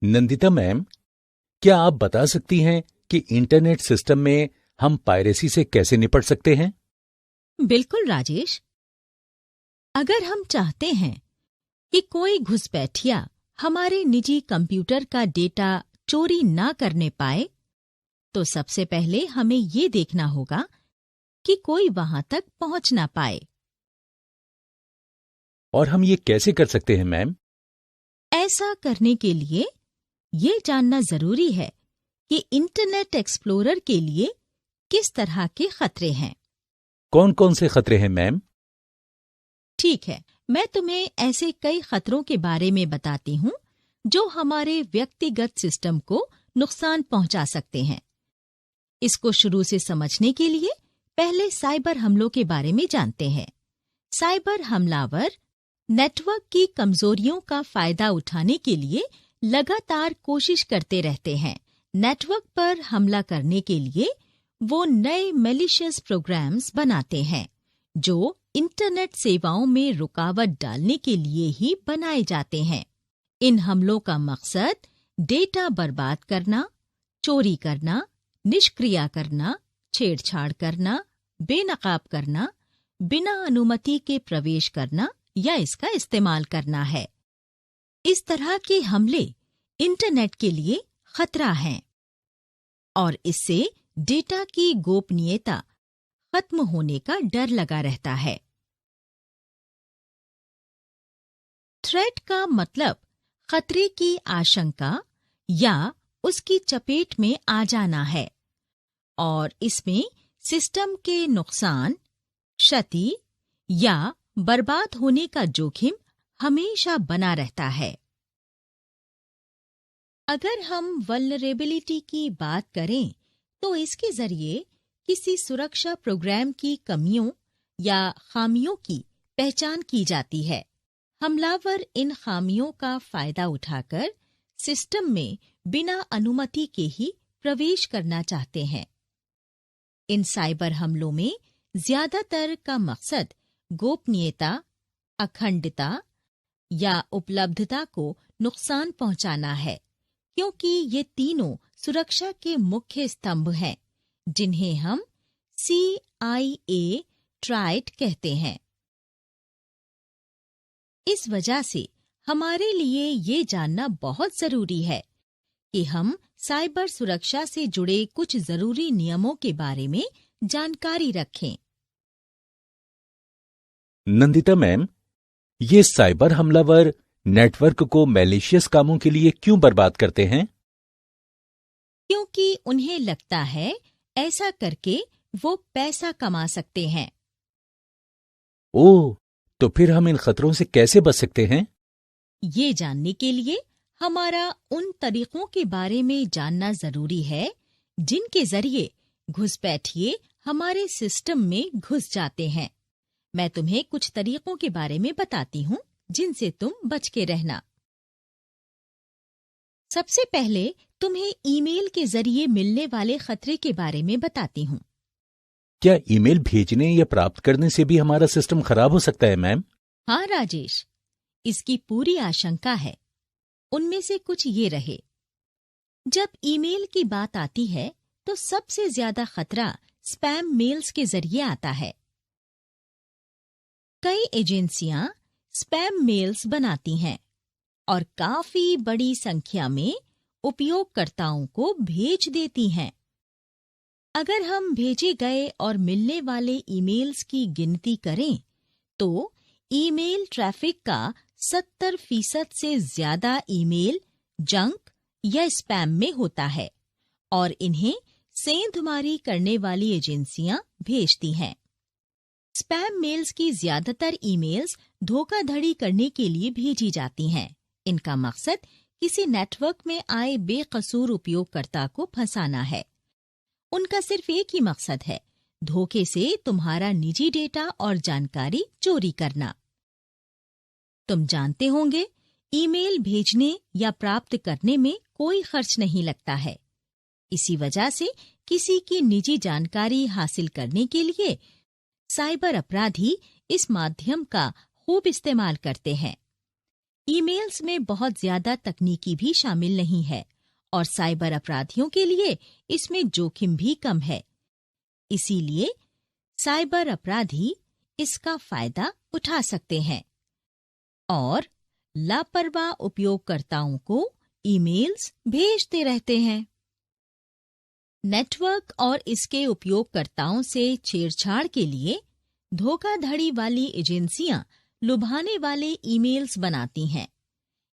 Nandita ma'am, क्या आप बता सकती हैं कि इंटरनेट सिस्टम में हम पायरेसी से कैसे निपट सकते हैं? बिल्कुल राजेश। अगर हम चाहते हैं कि कोई घुसपैठिया हमारे निजी कंप्यूटर का डेटा चोरी ना करने पाए, तो सबसे पहले हमें ये देखना होगा कि कोई वहां तक पहुंच ना पाए। और हम ये कैसे कर सकते हैं मैम? ऐसा करने के लिए ये जानना जरूरी है कि इंटरनेट एक्सप्लोरर के लिए किस तरह के खतरे हैं। कौन कौन से खतरे हैं मैम? ठीक है, मैं तुम्हें ऐसे कई खतरों के बारे में बताती हूँ जो हमारे व्यक्तिगत सिस्टम को नुकसान पहुंचा सकते हैं। इसको शुरू से समझने के लिए पहले साइबर हमलों के बारे में जानते हैं। साइबर हमलावर नेटवर्क की कमजोरियों का फायदा उठाने के लिए लगातार कोशिश करते रहते हैं। नेटवर्क पर हमला करने के लिए वो नए मैलिशियस प्रोग्राम्स बनाते हैं जो इंटरनेट सेवाओं में रुकावट डालने के लिए ही बनाए जाते हैं। इन हमलों का मकसद डेटा बर्बाद करना, चोरी करना, निष्क्रिय करना, छेड़छाड़ करना, बेनकाब करना, बिना अनुमति के प्रवेश करना या इसका इस्तेमाल करना है। इस तरह के हमले इंटरनेट के लिए खतरा हैं और इससे डेटा की गोपनीयता खत्म होने का डर लगा रहता है। थ्रेट का मतलब खतरे की आशंका या उसकी चपेट में आ जाना है और इसमें सिस्टम के नुकसान, क्षति या बर्बाद होने का जोखिम हमेशा बना रहता है। अगर हम वल्नरेबिलिटी की बात करें तो इसके जरिए किसी सुरक्षा प्रोग्राम की कमियों या खामियों की पहचान की जाती है। हमलावर इन खामियों का फायदा उठाकर सिस्टम में बिना अनुमति के ही प्रवेश करना चाहते हैं। इन साइबर हमलों में ज्यादातर का मकसद गोपनीयता, अखंडता या उपलब्धता को नुकसान पहुंचाना है, क्योंकि ये तीनों सुरक्षा के मुख्य स्तंभ हैं, जिन्हें हम CIA ट्राइड कहते हैं। इस वजह से हमारे लिए ये जानना बहुत जरूरी है कि हम साइबर सुरक्षा से जुड़े कुछ जरूरी नियमों के बारे में जानकारी रखें। नंदिता मैम, ये साइबर हमलावर नेटवर्क को मैलिशियस कामों के लिए क्यों बर्बाद करते हैं? क्योंकि उन्हें लगता है ऐसा करके वो पैसा कमा सकते हैं। ओह, तो फिर हम इन खतरों से कैसे बच सकते हैं? ये जानने के लिए हमारा उन तरीकों के बारे में जानना जरूरी है जिनके जरिए घुसपैठिए हमारे सिस्टम में घुस जाते हैं। मैं तुम्हें कुछ तरीकों के बारे में बताती हूँ जिनसे तुम बच के रहना। सबसे पहले तुम्हें ईमेल के जरिए मिलने वाले खतरे के बारे में बताती हूँ। क्या ईमेल भेजने या प्राप्त करने से भी हमारा सिस्टम खराब हो सकता है मैम? हाँ राजेश, इसकी पूरी आशंका है। उनमें से कुछ ये रहे। जब ईमेल की बात आती है तो सबसे ज्यादा खतरा स्पैम मेल्स के जरिए आता है। कई एजेंसियां स्पैम मेल्स बनाती हैं और काफी बड़ी संख्या में उपयोगकर्ताओं को भेज देती हैं। अगर हम भेजे गए और मिलने वाले ईमेल्स की गिनती करें तो ईमेल ट्रैफिक का 70% से ज्यादा ईमेल जंक या स्पैम में होता है और इन्हें सेंधमारी करने वाली एजेंसियां भेजती हैं। स्पैम मेल्स की ज्यादातर ईमेल्स धोखाधड़ी करने के लिए भेजी जाती हैं। इनका मकसद किसी नेटवर्क में आए बेकसूर उपयोगकर्ता को फंसाना है। उनका सिर्फ एक ही मकसद है, धोखे से तुम्हारा निजी डेटा और जानकारी चोरी करना। तुम जानते होंगे, ईमेल भेजने या प्राप्त करने में कोई खर्च नहीं लगता है। इसी वजह से किसी की निजी जानकारी हासिल करने के लिए साइबर अपराधी इस माध्यम का खूब इस्तेमाल करते हैं। ईमेल्स में बहुत ज्यादा तकनीकी भी शामिल नहीं है और साइबर अपराधियों के लिए इसमें जोखिम भी कम है। इसीलिए साइबर अपराधी इसका फायदा उठा सकते हैं और लापरवाह उपयोगकर्ताओं को ईमेल्स भेजते रहते हैं। नेटवर्क और इसके उपयोगकर्ताओं से छेड़छाड़ के लिए धोखाधड़ी वाली एजेंसियां लुभाने वाले ईमेल्स बनाती हैं।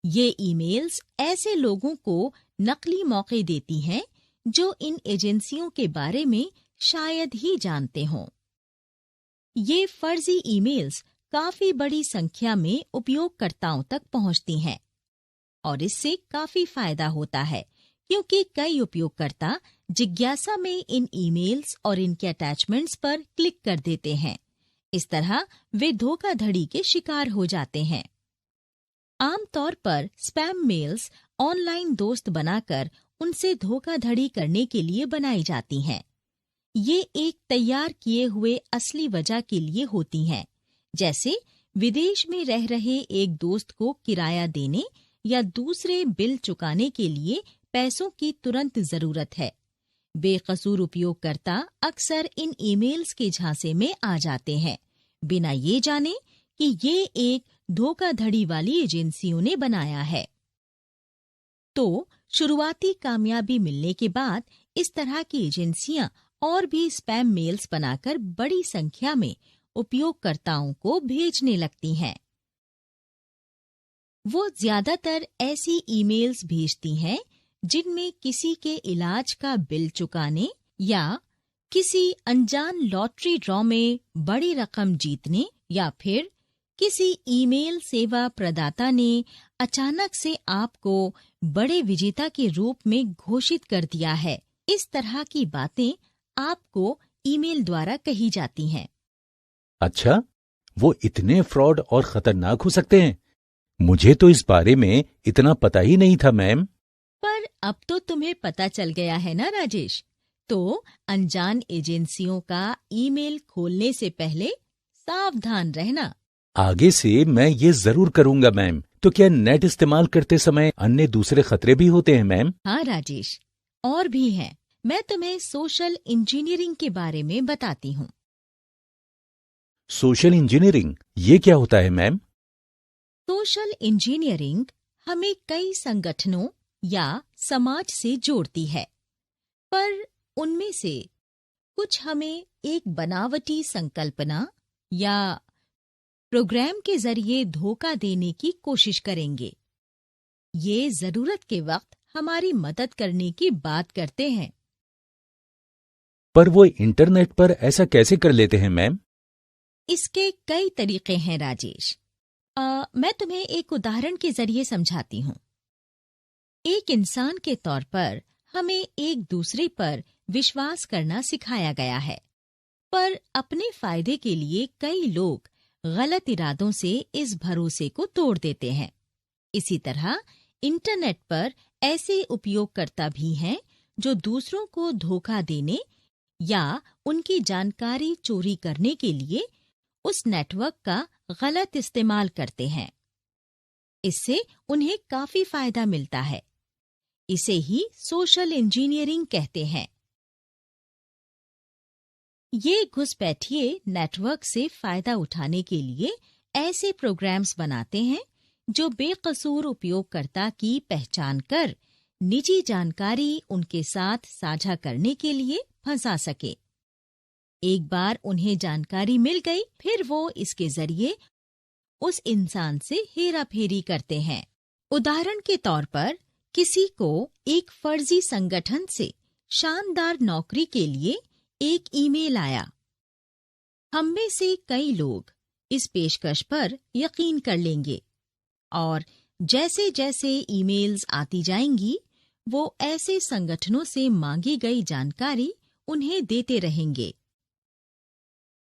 ये ईमेल्स ऐसे लोगों को नकली मौके देती हैं जो इन एजेंसियों के बारे में शायद ही जानते हों। ये फर्जी ईमेल्स काफी बड़ी संख्या में उपयोगकर्ताओं तक पहुंचती हैं और इससे काफी फायदा होता है क्योंकि कई उपयोगकर्ता जिज्ञासा में इन ईमेल्स और इनके अटैचमेंट्स पर क्लिक कर देते हैं। इस तरह वे धोखाधड़ी के शिकार हो जाते हैं। आमतौर पर स्पैम मेल्स ऑनलाइन दोस्त बनाकर उनसे धोखाधड़ी करने के लिए बनाई जाती हैं। ये एक तैयार किए हुए असली वजह के लिए होती हैं, जैसे विदेश में रह रहे एक दोस्त को किराया देने या दूसरे बिल चुकाने के लिए पैसों की तुरंत जरूरत है। बेकसूर उपयोगकर्ता अक्सर इन ईमेल्स के झांसे में आ जाते हैं, बिना ये जाने कि ये एक धोखाधड़ी वाली एजेंसियों ने बनाया है। तो शुरुआती कामयाबी मिलने के बाद इस तरह की एजेंसियां और भी स्पैम मेल्स बनाकर बड़ी संख्या में उपयोगकर्ताओं को भेजने लगती हैं। वो ज्यादातर ऐसी ईमेल्स भेजती हैं जिनमें किसी के इलाज का बिल चुकाने या किसी अनजान लॉटरी ड्रॉ में बड़ी रकम जीतने या फिर किसी ईमेल सेवा प्रदाता ने अचानक से आपको बड़े विजेता के रूप में घोषित कर दिया है। इस तरह की बातें आपको ईमेल द्वारा कही जाती हैं। अच्छा, वो इतने फ्रॉड और खतरनाक हो सकते हैं? मुझे तो इस बारे में इतना पता ही नहीं था मैम। पर अब तो तुम्हें पता चल गया है ना राजेश। तो अनजान एजेंसियों का ईमेल खोलने से पहले सावधान रहना। आगे से मैं ये जरूर करूंगा मैम। तो क्या नेट इस्तेमाल करते समय अन्य दूसरे खतरे भी होते हैं मैम? हाँ राजेश, और भी हैं। मैं तुम्हें सोशल इंजीनियरिंग के बारे में बताती हूँ। सोशल इंजीनियरिंग, ये क्या होता है मैम? सोशल इंजीनियरिंग हमें कई संगठनों या समाज से जोड़ती है, पर उनमें से कुछ हमें एक बनावटी संकल्पना या प्रोग्राम के जरिए धोखा देने की कोशिश करेंगे। ये जरूरत के वक्त हमारी मदद करने की बात करते हैं। पर वो इंटरनेट पर ऐसा कैसे कर लेते हैं मैम? इसके कई तरीके हैं राजेश। मैं तुम्हें एक उदाहरण के जरिए समझाती हूँ। एक इंसान के तौर पर हमें एक दूसरे पर विश्वास करना सिखाया गया है, पर अपने फायदे के लिए कई लोग गलत इरादों से इस भरोसे को तोड़ देते हैं। इसी तरह इंटरनेट पर ऐसे उपयोगकर्ता भी हैं जो दूसरों को धोखा देने या उनकी जानकारी चोरी करने के लिए उस नेटवर्क का गलत इस्तेमाल करते हैं। इससे उन्हें काफी फायदा मिलता है। इसे ही सोशल इंजीनियरिंग कहते हैं। ये घुसपैठिए नेटवर्क से फायदा उठाने के लिए ऐसे प्रोग्राम्स बनाते हैं जो बेकसूर उपयोगकर्ता की पहचान कर निजी जानकारी उनके साथ साझा करने के लिए फंसा सके। एक बार उन्हें जानकारी मिल गई, फिर वो इसके जरिए उस इंसान से हेराफेरी करते हैं। उदाहरण के तौर पर किसी को एक फर्जी संगठन से शानदार नौकरी के लिए एक ईमेल आया। हम में से कई लोग इस पेशकश पर यकीन कर लेंगे और जैसे जैसे ईमेल्स आती जाएंगी, वो ऐसे संगठनों से मांगी गई जानकारी उन्हें देते रहेंगे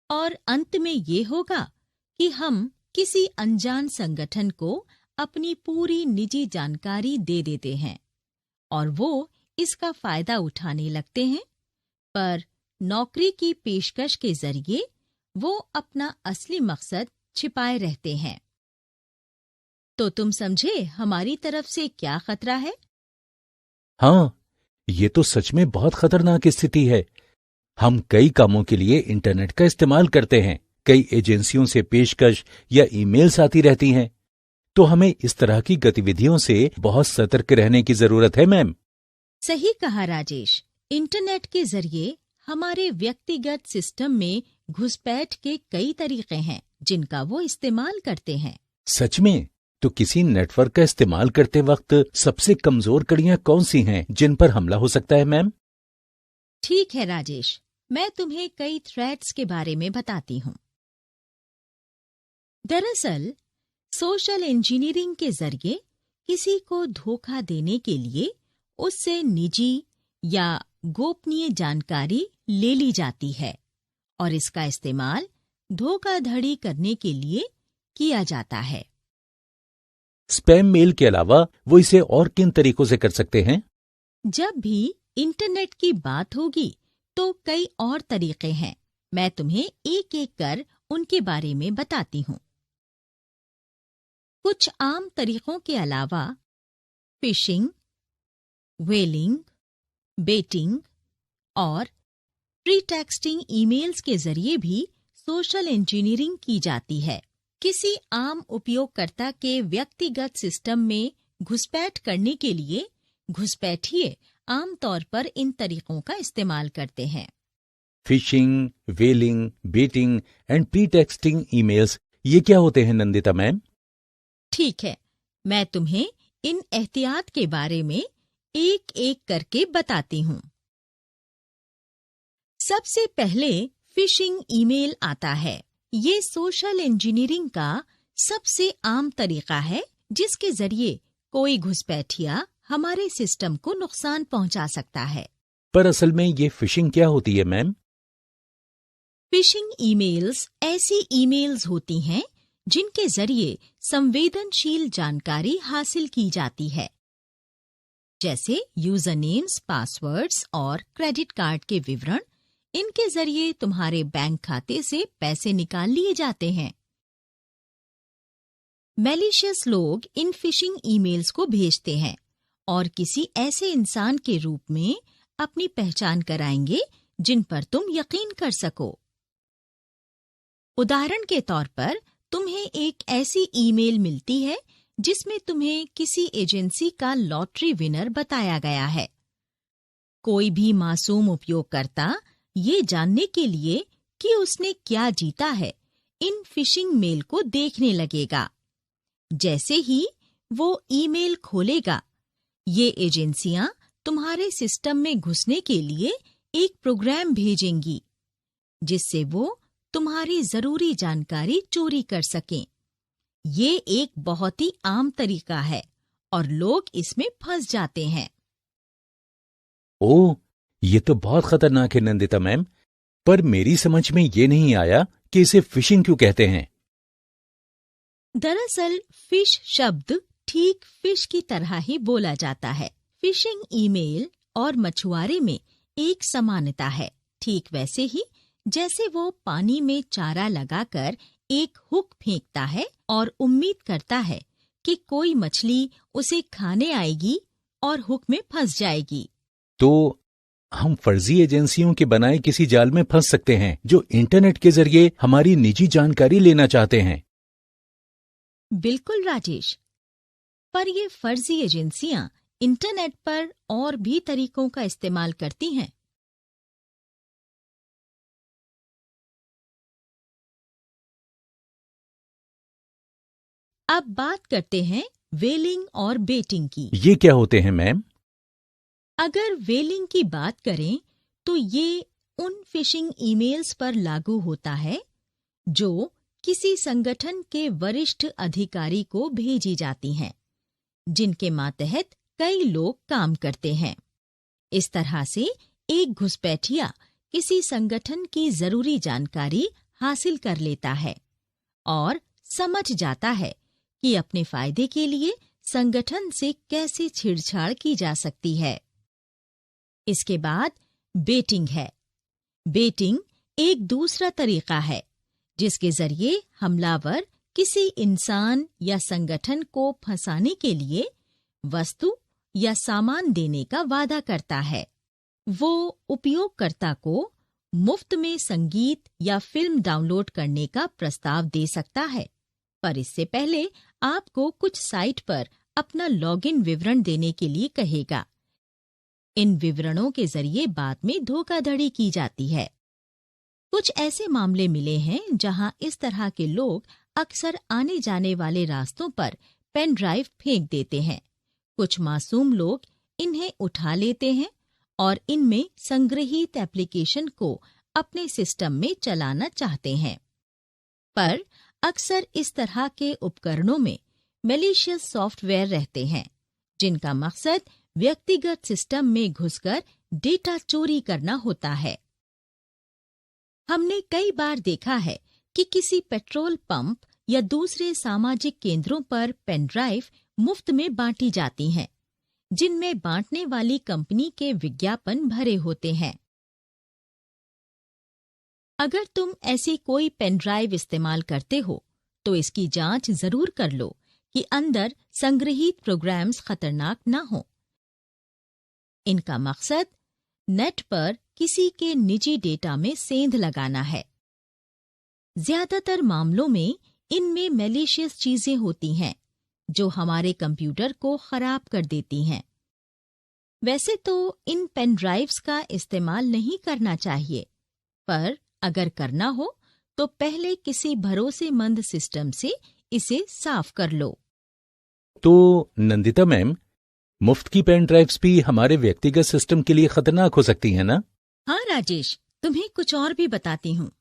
और अंत में ये होगा कि हम किसी अनजान संगठन को अपनी पूरी निजी जानकारी दे देते हैं और वो इसका फायदा उठाने लगते हैं, पर नौकरी की पेशकश के जरिए वो अपना असली मकसद छिपाए रहते हैं। तो तुम समझे हमारी तरफ से क्या खतरा है? हाँ, ये तो सच में बहुत खतरनाक स्थिति है। हम कई कामों के लिए इंटरनेट का इस्तेमाल करते हैं। कई एजेंसियों से पेशकश या ईमेल्स आती रहती हैं। तो हमें इस तरह की गतिविधियों से बहुत सतर्क रहने की जरूरत है, मैम। सही कहा राजेश। इंटरनेट के जरिए हमारे व्यक्तिगत सिस्टम में घुसपैठ के कई तरीके हैं जिनका वो इस्तेमाल करते हैं। सच में? तो किसी नेटवर्क का इस्तेमाल करते वक्त सबसे कमजोर कड़ियां कौन सी हैं जिन पर हमला हो सकता है, मैम? ठीक है राजेश, मैं तुम्हें कई थ्रेट्स के बारे में बताती हूँ। दरअसल सोशल इंजीनियरिंग के जरिए किसी को धोखा देने के लिए उससे निजी या गोपनीय जानकारी ले ली जाती है और इसका इस्तेमाल धोखाधड़ी करने के लिए किया जाता है। स्पैम मेल के अलावा वो इसे और किन तरीकों से कर सकते हैं? जब भी इंटरनेट की बात होगी तो कई और तरीके हैं। मैं तुम्हें एक एक कर उनके बारे में बताती हूँ। कुछ आम तरीकों के अलावा फिशिंग, व्हेलिंग, बेटिंग और प्रीटेक्स्टिंग ईमेल्स के जरिए भी सोशल इंजीनियरिंग की जाती है। किसी आम उपयोगकर्ता के व्यक्तिगत सिस्टम में घुसपैठ करने के लिए घुसपैठिए आमतौर पर इन तरीकों का इस्तेमाल करते हैं। Phishing, whaling, baiting and pretexting emails, ये क्या होते हैं नंदिता मैम? ठीक है, मैं तुम्हें इन एहतियात के बारे में एक एक करके बताती हूँ। सबसे पहले फिशिंग ईमेल आता है। ये सोशल इंजीनियरिंग का सबसे आम तरीका है जिसके जरिए कोई घुसपैठिया हमारे सिस्टम को नुकसान पहुंचा सकता है। पर असल में ये फिशिंग क्या होती है, मैम? फिशिंग ईमेल्स ऐसी ईमेल्स होती हैं जिनके जरिए संवेदनशील जानकारी हासिल की जाती है, जैसे यूजर नेम्स, पासवर्ड्स और क्रेडिट कार्ड के विवरण। इनके जरिए तुम्हारे बैंक खाते से पैसे निकाल लिए जाते हैं। मैलिशियस लोग इन फिशिंग ईमेल्स को भेजते हैं और किसी ऐसे इंसान के रूप में अपनी पहचान कराएंगे जिन पर तुम यकीन कर सको। उदाहरण के तौर पर तुम्हें एक ऐसी ईमेल मिलती है जिसमें तुम्हें किसी एजेंसी का लॉटरी विनर बताया गया है। कोई भी मासूम उपयोगकर्ता ये जानने के लिए कि उसने क्या जीता है, इन फिशिंग मेल को देखने लगेगा। जैसे ही वो ईमेल खोलेगा, ये एजेंसियां तुम्हारे सिस्टम में घुसने के लिए एक प्रोग्राम भेजेंगी जिससे वो तुम्हारी जरूरी जानकारी चोरी कर सकें। ये एक बहुत ही आम तरीका है और लोग इसमें फंस जाते हैं। ओह, ये तो बहुत खतरनाक है नंदिता मैम। पर मेरी समझ में ये नहीं आया कि इसे फिशिंग क्यों कहते हैं। दरअसल फिश शब्द ठीक फिश की तरह ही बोला जाता है। फिशिंग ईमेल और मछुआरे में एक समानता है, ठीक वैसे ही जैसे वो पानी में चारा लगाकर एक हुक फेंकता है और उम्मीद करता है कि कोई मछली उसे खाने आएगी और हुक में फंस जाएगी। तो हम फर्जी एजेंसियों के बनाए किसी जाल में फंस सकते हैं जो इंटरनेट के जरिए हमारी निजी जानकारी लेना चाहते हैं। बिल्कुल राजेश, पर ये फर्जी एजेंसियां इंटरनेट पर और भी तरीकों का इस्तेमाल करती हैं। अब बात करते हैं वेलिंग और बेटिंग की। ये क्या होते हैं मैम? अगर वेलिंग की बात करें तो ये उन फिशिंग ईमेल्स पर लागू होता है जो किसी संगठन के वरिष्ठ अधिकारी को भेजी जाती हैं, जिनके मातहत कई लोग काम करते हैं। इस तरह से एक घुसपैठिया किसी संगठन की जरूरी जानकारी हासिल कर लेता है और समझ जाता है कि अपने फायदे के लिए संगठन से कैसे छेड़छाड़ की जा सकती है। इसके बाद बेटिंग है। बेटिंग एक दूसरा तरीका है जिसके जरिए हमलावर किसी इंसान या संगठन को फंसाने के लिए वस्तु या सामान देने का वादा करता है। वो उपयोगकर्ता को मुफ्त में संगीत या फिल्म डाउनलोड करने का प्रस्ताव दे सकता है, पर इससे पहले आपको कुछ साइट पर अपना लॉगिन विवरण देने के लिए कहेगा। इन विवरणों के जरिए बाद में धोखाधड़ी की जाती है। कुछ ऐसे मामले मिले हैं जहां इस तरह के लोग अक्सर आने जाने वाले रास्तों पर पेन ड्राइव फेंक देते हैं। कुछ मासूम लोग इन्हें उठा लेते हैं और इनमें संग्रहीत एप्लीकेशन को अपने सिस्टम में चलाना चाहते हैं। पर अक्सर इस तरह के उपकरणों में मैलिशियस सॉफ्टवेयर रहते हैं, जिनका मकसद व्यक्तिगत सिस्टम में घुसकर डेटा चोरी करना होता है। हमने कई बार देखा है कि किसी पेट्रोल पंप या दूसरे सामाजिक केंद्रों पर पेन ड्राइव मुफ्त में बांटी जाती हैं, जिनमें बांटने वाली कंपनी के विज्ञापन भरे होते हैं। अगर तुम ऐसी कोई पेन ड्राइव इस्तेमाल करते हो तो इसकी जांच जरूर कर लो कि अंदर संग्रहीत प्रोग्राम्स खतरनाक न हो। इनका मकसद नेट पर किसी के निजी डेटा में सेंध लगाना है। ज्यादातर मामलों में इनमें मैलिशियस चीजें होती हैं जो हमारे कंप्यूटर को खराब कर देती हैं। वैसे तो इन पेन ड्राइव्स का इस्तेमाल नहीं करना चाहिए, पर अगर करना हो तो पहले किसी भरोसेमंद सिस्टम से इसे साफ कर लो। तो नंदिता मैम, मुफ्त की पेन ड्राइव्स भी हमारे व्यक्तिगत सिस्टम के लिए खतरनाक हो सकती हैं ना? हाँ राजेश, तुम्हें कुछ और भी बताती हूँ।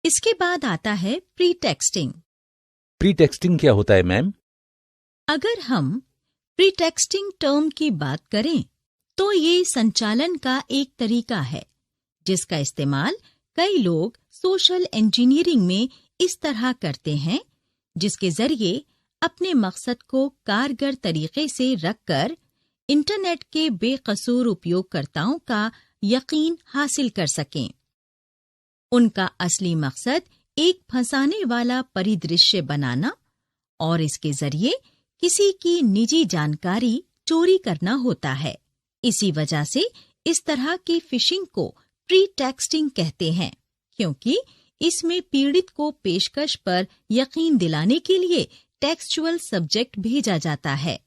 इसके बाद आता है प्री टेक्सटिंग। प्री टेक्सटिंग क्या होता है मैम? अगर हम प्री टेक्सटिंग टर्म की बात करें तो ये संचालन का एक तरीका है जिसका इस्तेमाल कई लोग सोशल इंजीनियरिंग में इस तरह करते हैं, जिसके जरिए अपने मकसद को कारगर तरीके से रखकर इंटरनेट के बेकसूर उपयोगकर्ताओं का यकीन हासिल कर सकें। उनका असली मकसद एक फंसाने वाला परिदृश्य बनाना और इसके जरिए किसी की निजी जानकारी चोरी करना होता है। इसी वजह से इस तरह की फिशिंग को प्री टेक्सटिंग कहते हैं, क्योंकि इसमें पीड़ित को पेशकश पर यकीन दिलाने के लिए टेक्सचुअल सब्जेक्ट भेजा जाता है।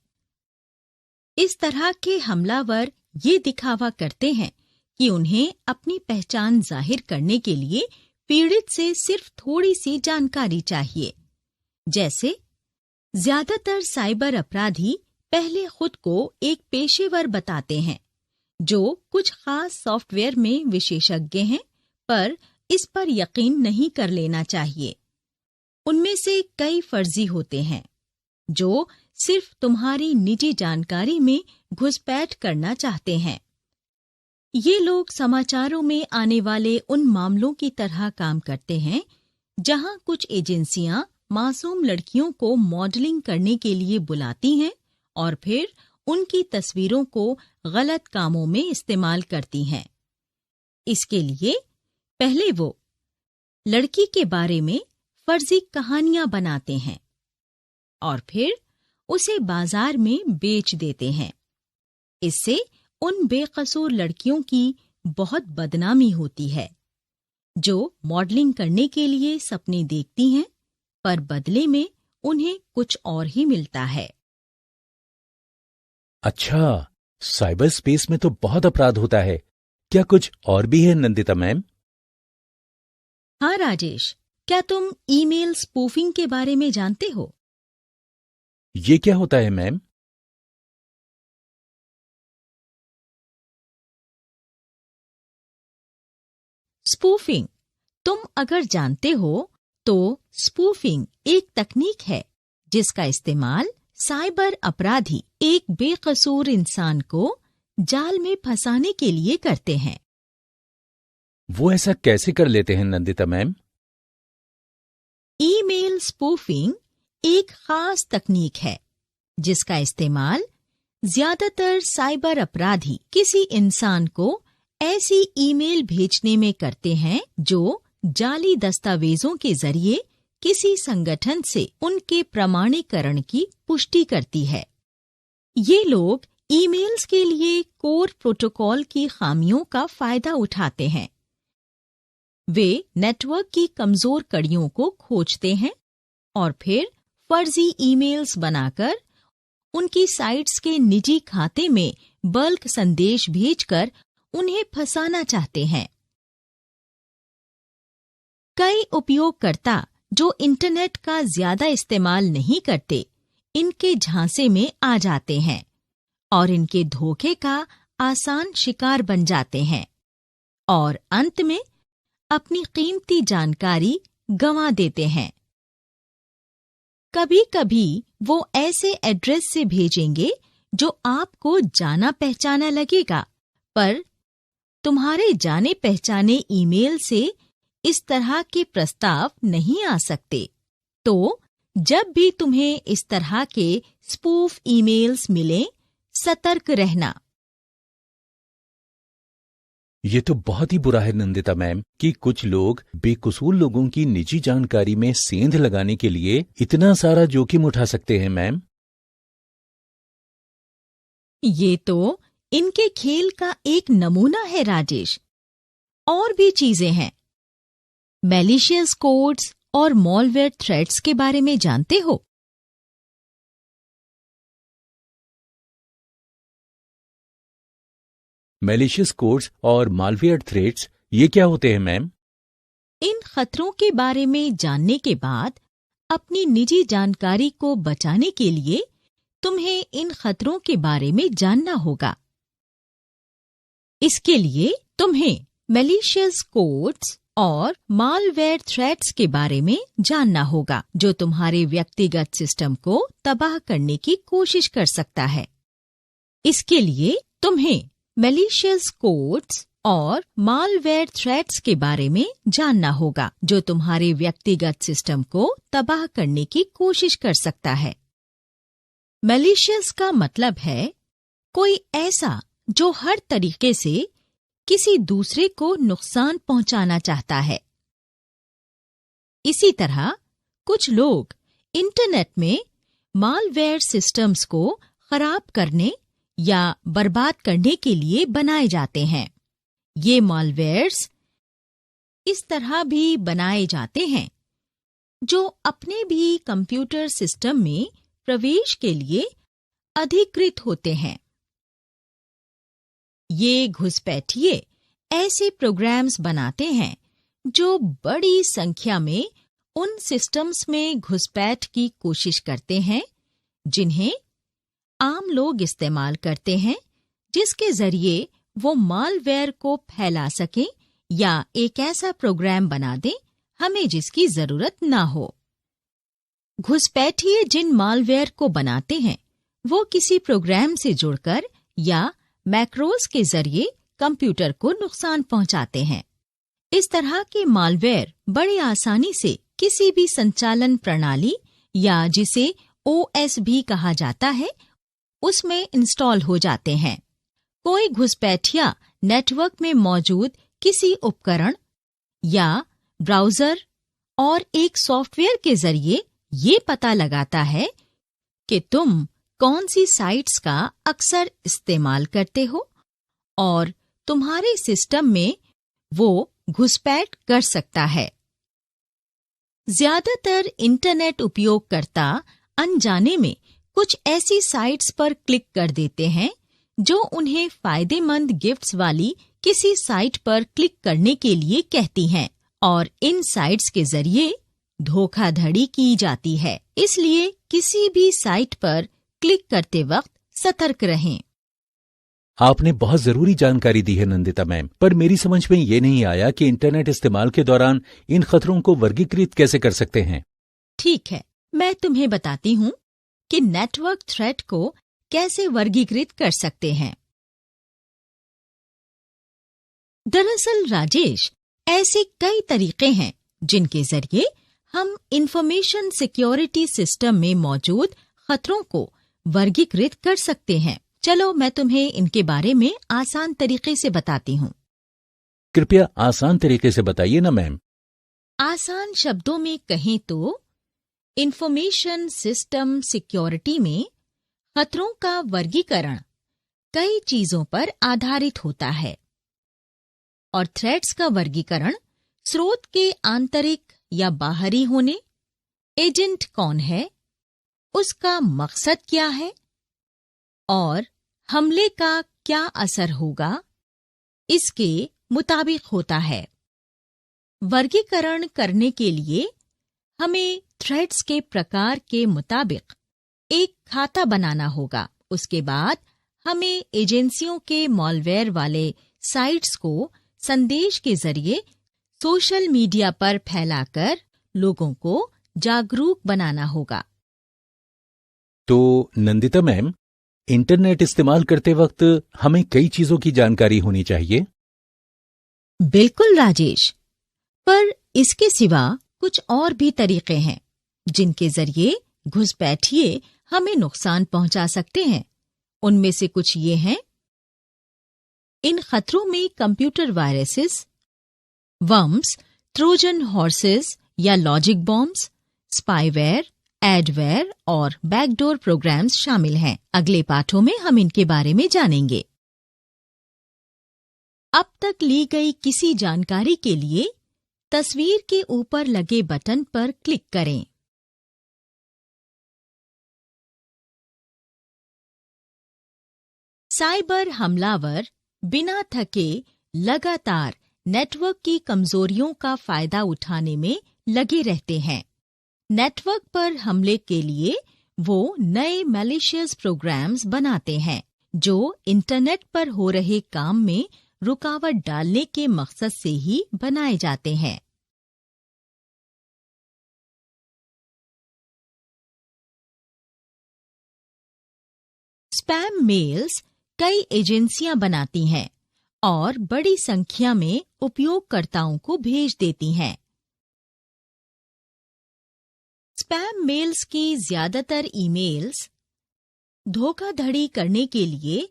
इस तरह के हमलावर ये दिखावा करते हैं कि उन्हें अपनी पहचान जाहिर करने के लिए पीड़ित से सिर्फ थोड़ी सी जानकारी चाहिए। जैसे ज्यादातर साइबर अपराधी पहले खुद को एक पेशेवर बताते हैं जो कुछ खास सॉफ्टवेयर में विशेषज्ञ हैं, पर इस पर यकीन नहीं कर लेना चाहिए। उनमें से कई फर्जी होते हैं जो सिर्फ तुम्हारी निजी जानकारी में घुसपैठ करना चाहते हैं। ये लोग समाचारों में आने वाले उन मामलों की तरह काम करते हैं जहां कुछ एजेंसियां मासूम लड़कियों को मॉडलिंग करने के लिए बुलाती हैं और फिर उनकी तस्वीरों को गलत कामों में इस्तेमाल करती हैं। इसके लिए पहले वो लड़की के बारे में फर्जी कहानियां बनाते हैं और फिर उसे बाजार में बेच देते हैं। इससे उन बेकसूर लड़कियों की बहुत बदनामी होती है जो मॉडलिंग करने के लिए सपने देखती हैं, पर बदले में उन्हें कुछ और ही मिलता है। अच्छा, साइबर स्पेस में तो बहुत अपराध होता है। क्या कुछ और भी है नंदिता मैम? हाँ राजेश, क्या तुम ईमेल स्पूफिंग के बारे में जानते हो? ये क्या होता है मैम? स्पूफिंग तुम अगर जानते हो तो स्पूफिंग एक तकनीक है जिसका इस्तेमाल साइबर अपराधी एक बेकसूर इंसान को जाल में फंसाने के लिए करते हैं। वो ऐसा कैसे कर लेते हैं नंदिता मैम? ईमेल स्पूफिंग एक खास तकनीक है जिसका इस्तेमाल ज्यादातर साइबर अपराधी किसी इंसान को ऐसी ईमेल भेजने में करते हैं जो जाली दस्तावेजों के जरिए किसी संगठन से उनके प्रमाणीकरण की पुष्टि करती है। ये लोग ईमेल्स के लिए कोर प्रोटोकॉल की खामियों का फायदा उठाते हैं। वे नेटवर्क की कमजोर कड़ियों को खोजते हैं और फिर फर्जी ईमेल्स बनाकर उनकी साइट्स के निजी खाते में बल्क संदेश भेजकर उन्हें फंसाना चाहते हैं। कई उपयोगकर्ता जो इंटरनेट का ज्यादा इस्तेमाल नहीं करते, इनके झांसे में आ जाते हैं और इनके धोखे का आसान शिकार बन जाते हैं और अंत में अपनी कीमती जानकारी गंवा देते हैं। कभी-कभी वो ऐसे एड्रेस से भेजेंगे जो आपको जाना पहचाना लगेगा, पर तुम्हारे जाने पहचाने ईमेल से इस तरह के प्रस्ताव नहीं आ सकते। तो जब भी तुम्हें इस तरह के स्पूफ ईमेल्स मिलें, सतर्क रहना। ये तो बहुत ही बुरा है नंदिता मैम कि कुछ लोग बेकसूर लोगों की निजी जानकारी में सेंध लगाने के लिए इतना सारा जोखिम उठा सकते हैं मैम। ये तो इनके खेल का एक नमूना है राजेश। और भी चीजें हैं। मैलिशियस कोड्स और मॉलवेयर थ्रेड्स के बारे में जानते हो? मैलिशियस कोड्स और मालवेयर थ्रेड्स ये क्या होते हैं मैम? इन खतरों के बारे में जानने के बाद अपनी निजी जानकारी को बचाने के लिए तुम्हें इन खतरों के बारे में जानना होगा। इसके लिए तुम्हें मैलिशियस कोड्स और मालवेयर थ्रेड्स के बारे में जानना होगा, जो तुम्हारे व्यक्तिगत सिस्टम को तबाह करने की कोशिश कर सकता है। इसके लिए तुम्हें मैलिशियस कोड्स और मालवेयर थ्रेड्स के बारे में जानना होगा, जो तुम्हारे व्यक्तिगत सिस्टम को तबाह करने की कोशिश कर सकता है। मैलिशियस का मतलब है कोई ऐसा जो हर तरीके से किसी दूसरे को नुकसान पहुंचाना चाहता है। इसी तरह कुछ लोग इंटरनेट में मालवेयर सिस्टम्स को खराब करने या बर्बाद करने के लिए बनाए जाते हैं। ये मालवेयर्स इस तरह भी बनाए जाते हैं जो अपने भी कंप्यूटर सिस्टम में प्रवेश के लिए अधिकृत होते हैं। ये घुसपैठिए ऐसे प्रोग्राम्स बनाते हैं जो बड़ी संख्या में उन सिस्टम्स में घुसपैठ की कोशिश करते हैं जिन्हें आम लोग इस्तेमाल करते हैं, जिसके जरिए वो मालवेयर को फैला सकें या एक ऐसा प्रोग्राम बना दें हमें जिसकी जरूरत ना हो। घुसपैठिए जिन मालवेयर को बनाते हैं वो किसी प्रोग्राम से जुड़कर या मैक्रोस के जरिए कंप्यूटर को नुकसान पहुंचाते हैं। इस तरह के मालवेयर बड़ी आसानी से किसी भी संचालन प्रणाली या जिसे OS भी कहा जाता है उसमें इंस्टॉल हो जाते हैं। कोई घुसपैठिया नेटवर्क में मौजूद किसी उपकरण या ब्राउजर और एक सॉफ्टवेयर के जरिए ये पता लगाता है कि तुम कौन सी साइट्स का अक्सर इस्तेमाल करते हो और तुम्हारे सिस्टम में वो घुसपैठ कर सकता है। ज्यादातर इंटरनेट उपयोगकर्ता अनजाने में कुछ ऐसी साइट्स पर क्लिक कर देते हैं जो उन्हें फायदेमंद गिफ्ट्स वाली किसी साइट पर क्लिक करने के लिए कहती हैं और इन साइट्स के जरिए धोखाधड़ी की जाती है। इसलिए किसी भी साइट पर क्लिक करते वक्त सतर्क रहें। आपने बहुत जरूरी जानकारी दी है नंदिता मैम, पर मेरी समझ में ये नहीं आया कि इंटरनेट इस्तेमाल के दौरान इन खतरों को वर्गीकृत कैसे कर सकते हैं। ठीक है, मैं तुम्हें बताती हूँ कि नेटवर्क थ्रेट को कैसे वर्गीकृत कर सकते हैं। दरअसल राजेश, ऐसे कई तरीके हैं जिनके जरिए हम इंफॉर्मेशन सिक्योरिटी सिस्टम में मौजूद खतरों को वर्गीकृत कर सकते हैं। चलो मैं तुम्हें इनके बारे में आसान तरीके से बताती हूँ। कृपया आसान तरीके से बताइए ना मैम। आसान शब्दों में कहें तो इंफॉर्मेशन सिस्टम सिक्योरिटी में खतरों का वर्गीकरण कई चीजों पर आधारित होता है और थ्रेट्स का वर्गीकरण स्रोत के आंतरिक या बाहरी होने, एजेंट कौन है, उसका मकसद क्या है और हमले का क्या असर होगा, इसके मुताबिक होता है। वर्गीकरण करने के लिए हमें थ्रेड्स के प्रकार के मुताबिक एक खाता बनाना होगा। उसके बाद हमें एजेंसियों के मॉलवेयर वाले साइट्स को संदेश के जरिए सोशल मीडिया पर फैलाकर लोगों को जागरूक बनाना होगा। तो नंदिता मैम, इंटरनेट इस्तेमाल करते वक्त हमें कई चीजों की जानकारी होनी चाहिए। बिल्कुल राजेश, पर इसके सिवा कुछ और भी तरीके हैं जिनके जरिए घुसपैठिए हमें नुकसान पहुंचा सकते हैं। उनमें से कुछ ये हैं। इन खतरों में computer viruses, worms, Trojan horses या लॉजिक बॉम्ब्स, स्पाईवेयर, एडवेयर और बैकडोर प्रोग्राम्स शामिल हैं। अगले पाठों में हम इनके बारे में जानेंगे। अब तक ली गई किसी जानकारी के लिए तस्वीर के ऊपर लगे बटन पर क्लिक करें। साइबर हमलावर बिना थके लगातार नेटवर्क की कमजोरियों का फायदा उठाने में लगे रहते हैं। नेटवर्क पर हमले के लिए वो नए मैलिशियस प्रोग्राम्स बनाते हैं जो इंटरनेट पर हो रहे काम में रुकावट डालने के मकसद से ही बनाए जाते हैं। स्पैम मेल्स कई एजेंसियां बनाती हैं और बड़ी संख्या में उपयोगकर्ताओं को भेज देती हैं। स्पैम मेल्स की ज्यादातर ईमेल्स धोखाधड़ी करने के लिए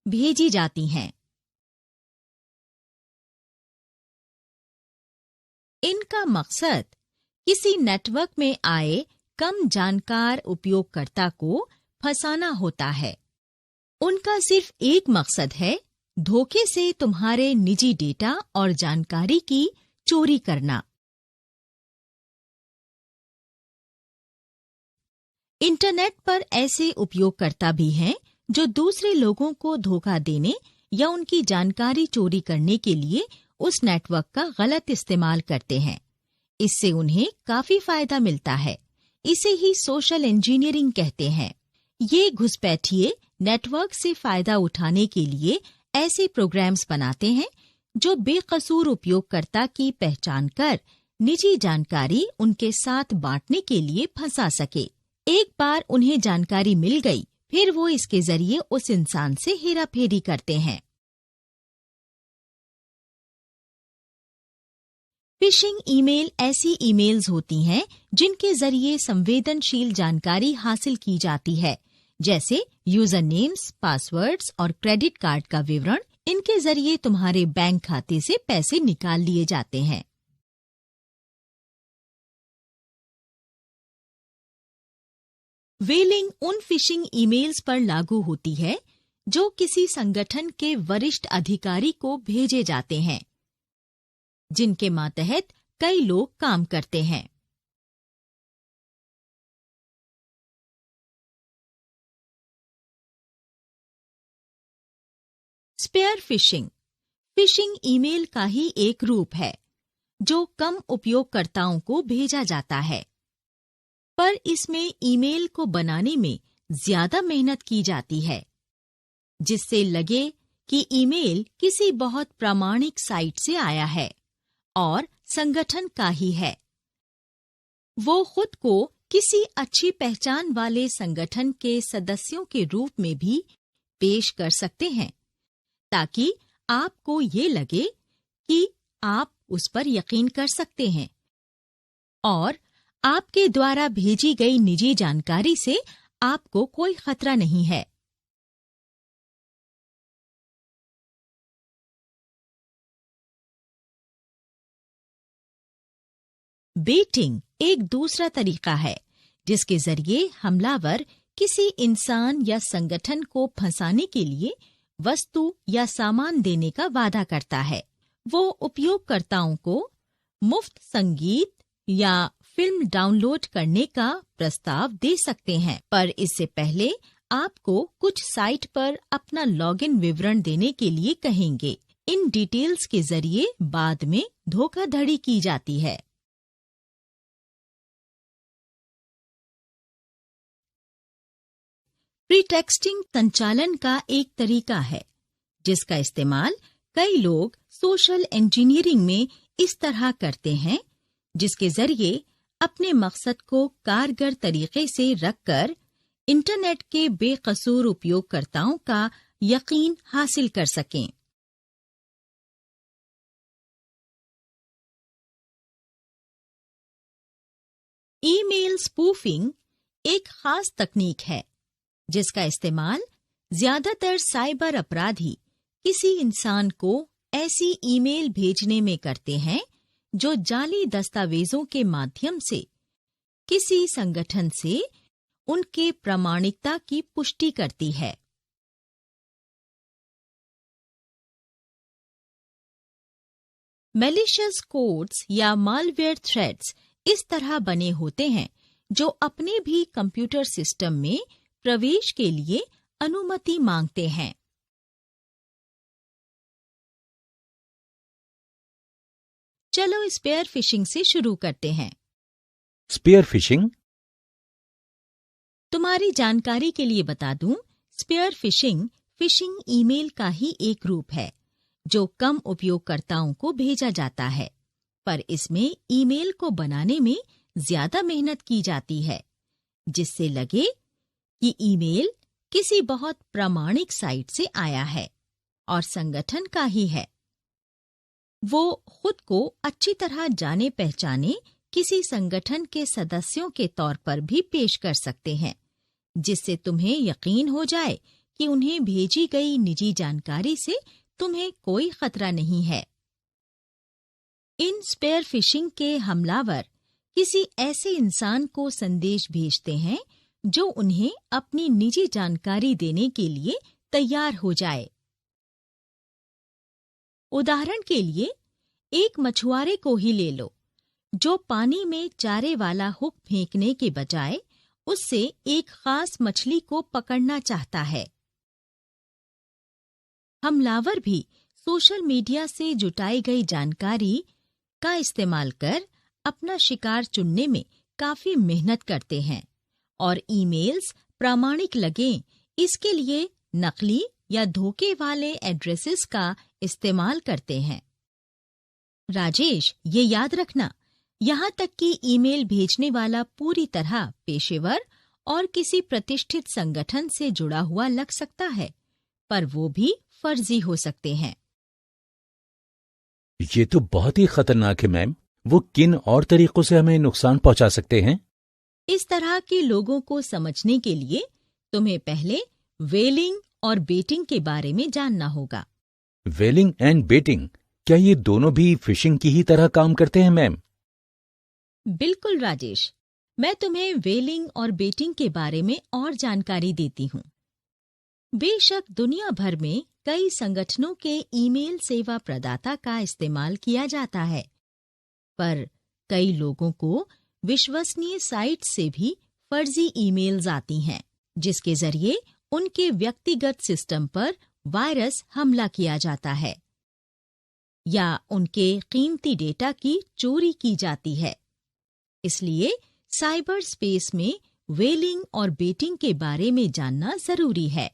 भेजी जाती हैं। इनका मकसद किसी नेटवर्क में आए कम जानकार उपयोगकर्ता को फंसाना होता है। उनका सिर्फ एक मकसद है, धोखे से तुम्हारे निजी डेटा और जानकारी की चोरी करना। इंटरनेट पर ऐसे उपयोगकर्ता भी हैं जो दूसरे लोगों को धोखा देने या उनकी जानकारी चोरी करने के लिए उस नेटवर्क का गलत इस्तेमाल करते हैं। इससे उन्हें काफी फायदा मिलता है। इसे ही सोशल इंजीनियरिंग कहते हैं। ये घुसपैठिए नेटवर्क से फायदा उठाने के लिए ऐसे प्रोग्राम्स बनाते हैं जो बेकसूर उपयोगकर्ता की पहचान कर निजी जानकारी उनके साथ बांटने के लिए फंसा सके। एक बार उन्हें जानकारी मिल गई, फिर वो इसके जरिए उस इंसान से हेराफेरी करते हैं। फिशिंग ईमेल ऐसी ईमेल्स होती हैं जिनके जरिए संवेदनशील जानकारी हासिल की जाती है, जैसे यूजर नेम्स, पासवर्ड्स और क्रेडिट कार्ड का विवरण। इनके जरिए तुम्हारे बैंक खाते से पैसे निकाल लिए जाते हैं। वेलिंग उन फिशिंग ईमेल्स पर लागू होती है जो किसी संगठन के वरिष्ठ अधिकारी को भेजे जाते हैं, जिनके मातहत कई लोग काम करते हैं। स्पेयर फिशिंग फिशिंग ईमेल का ही एक रूप है जो कम उपयोगकर्ताओं को भेजा जाता है, पर इसमें ईमेल को बनाने में ज्यादा मेहनत की जाती है, जिससे लगे कि ईमेल किसी बहुत प्रामाणिक साइट से आया है और संगठन का ही है। वो खुद को किसी अच्छी पहचान वाले संगठन के सदस्यों के रूप में भी पेश कर सकते हैं, ताकि आपको ये लगे कि आप उस पर यकीन कर सकते हैं और आपके द्वारा भेजी गई निजी जानकारी से आपको कोई खतरा नहीं है। बेटिंग एक दूसरा तरीका है जिसके जरिए हमलावर किसी इंसान या संगठन को फंसाने के लिए वस्तु या सामान देने का वादा करता है। वो उपयोगकर्ताओं को मुफ्त संगीत या फिल्म डाउनलोड करने का प्रस्ताव दे सकते हैं, पर इससे पहले आपको कुछ साइट पर अपना लॉगिन विवरण देने के लिए कहेंगे। इन डिटेल्स के जरिए बाद में धोखाधड़ी की जाती है। प्रीटेक्स्टिंग संचालन का एक तरीका है जिसका इस्तेमाल कई लोग सोशल इंजीनियरिंग में इस तरह करते हैं, जिसके जरिए अपने मकसद को कारगर तरीके से रखकर इंटरनेट के बेकसूर उपयोगकर्ताओं का यकीन हासिल कर सकें। ईमेल स्पूफिंग एक खास तकनीक है जिसका इस्तेमाल ज्यादातर साइबर अपराधी किसी इंसान को ऐसी ईमेल भेजने में करते हैं जो जाली दस्तावेजों के माध्यम से किसी संगठन से उनके प्रामाणिकता की पुष्टि करती है। मैलिशियस कोड्स या मालवेयर थ्रेड्स इस तरह बने होते हैं जो अपने भी कंप्यूटर सिस्टम में प्रवेश के लिए अनुमति मांगते हैं। चलो स्पेयर फिशिंग से शुरू करते हैं। Spear phishing? तुम्हारी जानकारी के लिए बता दूं, स्पेयर फिशिंग फिशिंग ईमेल का ही एक रूप है जो कम उपयोगकर्ताओं को भेजा जाता है, पर इसमें ईमेल को बनाने में ज्यादा मेहनत की जाती है, जिससे लगे कि ईमेल किसी बहुत प्रामाणिक साइट से आया है और संगठन का ही है। वो खुद को अच्छी तरह जाने पहचाने किसी संगठन के सदस्यों के तौर पर भी पेश कर सकते हैं, जिससे तुम्हें यकीन हो जाए कि उन्हें भेजी गई निजी जानकारी से तुम्हें कोई खतरा नहीं है। इन स्पेयर फिशिंग के हमलावर किसी ऐसे इंसान को संदेश भेजते हैं जो उन्हें अपनी निजी जानकारी देने के लिए तैयार हो जाए। उदाहरण के लिए एक मछुआरे को ही ले लो जो पानी में चारे वाला हुक फेंकने के बजाय उससे एक खास मछली को पकड़ना चाहता है। हमलावर भी सोशल मीडिया से जुटाई गई जानकारी का इस्तेमाल कर अपना शिकार चुनने में काफी मेहनत करते हैं और ईमेल्स प्रामाणिक लगें इसके लिए नकली या धोखे वाले एड्रेसेस का इस्तेमाल करते हैं। राजेश, ये याद रखना, यहाँ तक कि ईमेल भेजने वाला पूरी तरह पेशेवर और किसी प्रतिष्ठित संगठन से जुड़ा हुआ लग सकता है, पर वो भी फर्जी हो सकते हैं। ये तो बहुत ही खतरनाक है मैम। वो किन और तरीकों से हमें नुकसान पहुंचा सकते हैं? इस तरह के लोगों को समझने के लिए तुम्हें पहले वेलिंग और बेटिंग के बारे में जानना होगा। वेलिंग एंड बेटिंग, क्या ये दोनों भी फिशिंग की ही तरह काम करते हैं मैम? बिल्कुल राजेश, मैं तुम्हें वेलिंग और बेटिंग के बारे में और जानकारी देती हूँ। बेशक दुनिया भर में कई संगठनों के ईमेल सेवा प्रदाता का इस्तेमाल किया जाता है, पर कई लोगों को विश्वसनीय साइट से भी फर्जी ईमेल्स आती हैं, जिसके जरिए उनके व्यक्तिगत सिस्टम पर वायरस हमला किया जाता है या उनके कीमती डेटा की चोरी की जाती है। इसलिए साइबर स्पेस में वेलिंग और बेटिंग के बारे में जानना जरूरी है।